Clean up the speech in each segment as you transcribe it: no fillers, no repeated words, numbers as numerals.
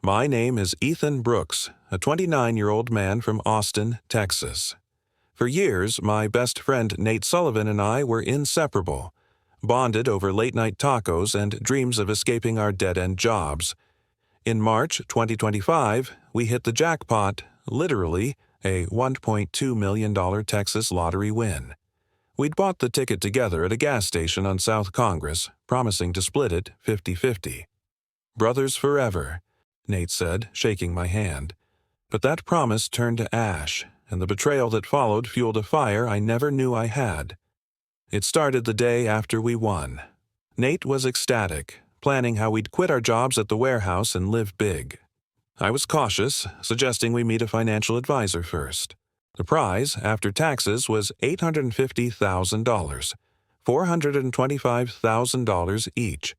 My name is Ethan Brooks, a 29-year-old man from Austin, Texas. For years, my best friend Nate Sullivan and I were inseparable, bonded over late-night tacos and dreams of escaping our dead-end jobs. In March 2025, we hit the jackpot, literally, a $1.2 million Texas lottery win. We'd bought the ticket together at a gas station on South Congress, promising to split it 50-50. Brothers forever, Nate said, shaking my hand. But that promise turned to ash, and the betrayal that followed fueled a fire I never knew I had. It started the day after we won. Nate was ecstatic, planning how we'd quit our jobs at the warehouse and live big. I was cautious, suggesting we meet a financial advisor first. The prize, after taxes, was $850,000, $425,000 each.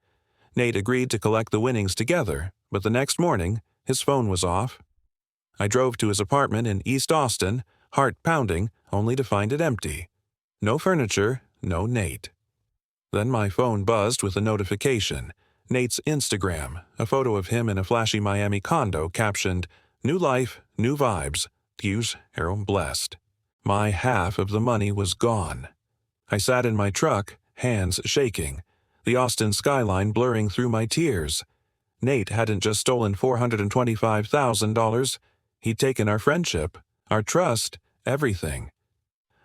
Nate agreed to collect the winnings together, but the next morning, his phone was off. I drove to his apartment in East Austin, heart pounding, only to find it empty. No furniture, no Nate. Then my phone buzzed with a notification. Nate's Instagram, a photo of him in a flashy Miami condo captioned, "New life, new vibes. Use Harold blessed." My half of the money was gone. I sat in my truck, hands shaking, the Austin skyline blurring through my tears. Nate hadn't just stolen $425,000. He'd taken our friendship, our trust, everything.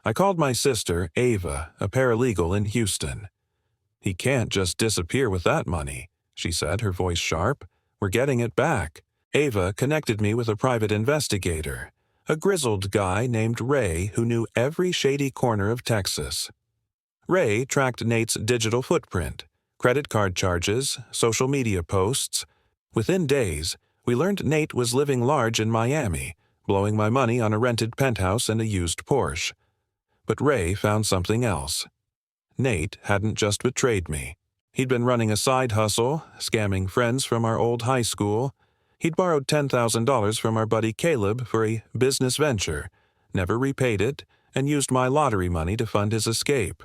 I called my sister, Ava, a paralegal in Houston. "He can't just disappear with that money," she said, her voice sharp. "We're getting it back." Ava connected me with a private investigator, a grizzled guy named Ray who knew every shady corner of Texas. Ray tracked Nate's digital footprint, credit card charges, social media posts. Within days, we learned Nate was living large in Miami, blowing my money on a rented penthouse and a used Porsche. But Ray found something else. Nate hadn't just betrayed me. He'd been running a side hustle, scamming friends from our old high school. He'd borrowed $10,000 from our buddy Caleb for a business venture, never repaid it, and used my lottery money to fund his escape.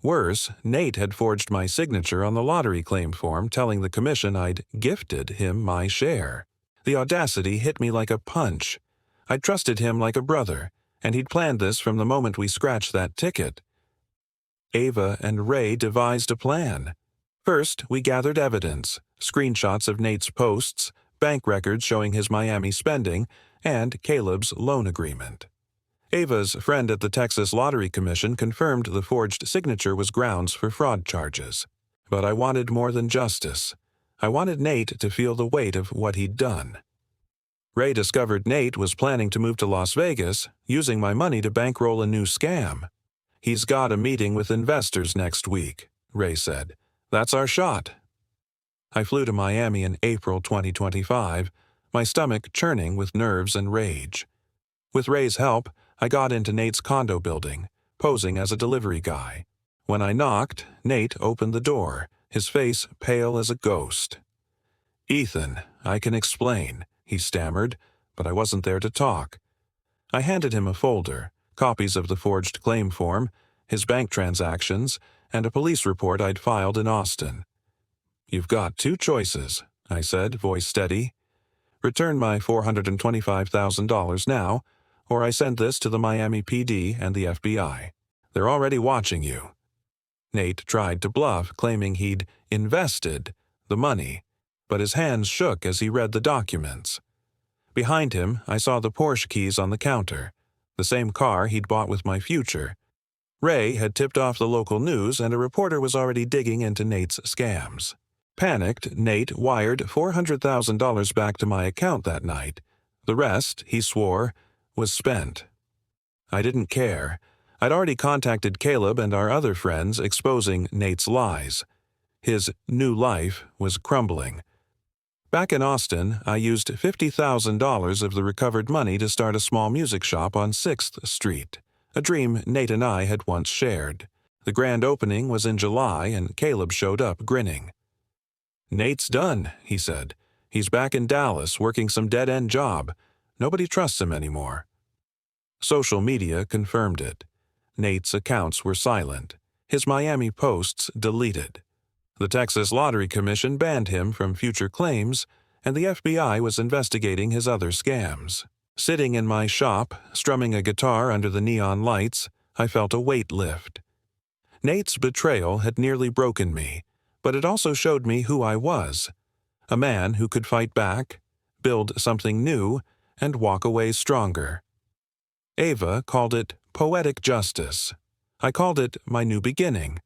Worse, Nate had forged my signature on the lottery claim form telling the commission I'd gifted him my share. The audacity hit me like a punch. I'd trusted him like a brother, and he'd planned this from the moment we scratched that ticket. Ava and Ray devised a plan. First, we gathered evidence, screenshots of Nate's posts, bank records showing his Miami spending, and Caleb's loan agreement. Ava's friend at the Texas Lottery Commission confirmed the forged signature was grounds for fraud charges. But I wanted more than justice. I wanted Nate to feel the weight of what he'd done. Ray discovered Nate was planning to move to Las Vegas, using my money to bankroll a new scam. "He's got a meeting with investors next week," Ray said. "That's our shot." I flew to Miami in April 2025, my stomach churning with nerves and rage. With Ray's help, I got into Nate's condo building, posing as a delivery guy. When I knocked, Nate opened the door, his face pale as a ghost. "Ethan, I can explain," he stammered, but I wasn't there to talk. I handed him a folder, copies of the forged claim form, his bank transactions, and a police report I'd filed in Austin. "You've got two choices," I said, voice steady. "Return my $425,000 now, or I send this to the Miami PD and the FBI. They're already watching you." Nate tried to bluff, claiming he'd invested the money, but his hands shook as he read the documents. Behind him, I saw the Porsche keys on the counter, the same car he'd bought with my future. Ray had tipped off the local news, and a reporter was already digging into Nate's scams. Panicked, Nate wired $400,000 back to my account that night. The rest, he swore, was spent. I didn't care. I'd already contacted Caleb and our other friends, exposing Nate's lies. His new life was crumbling. Back in Austin, I used $50,000 of the recovered money to start a small music shop on 6th Street, a dream Nate and I had once shared. The grand opening was in July, and Caleb showed up grinning. "Nate's done," he said. "He's back in Dallas working some dead-end job. Nobody trusts him anymore." Social media confirmed it. Nate's accounts were silent, his Miami posts deleted. The Texas Lottery Commission banned him from future claims, and the FBI was investigating his other scams. Sitting in my shop, strumming a guitar under the neon lights, I felt a weight lift. Nate's betrayal had nearly broken me, but it also showed me who I was. A man who could fight back, build something new, and walk away stronger. Ava called it poetic justice. I called it my new beginning.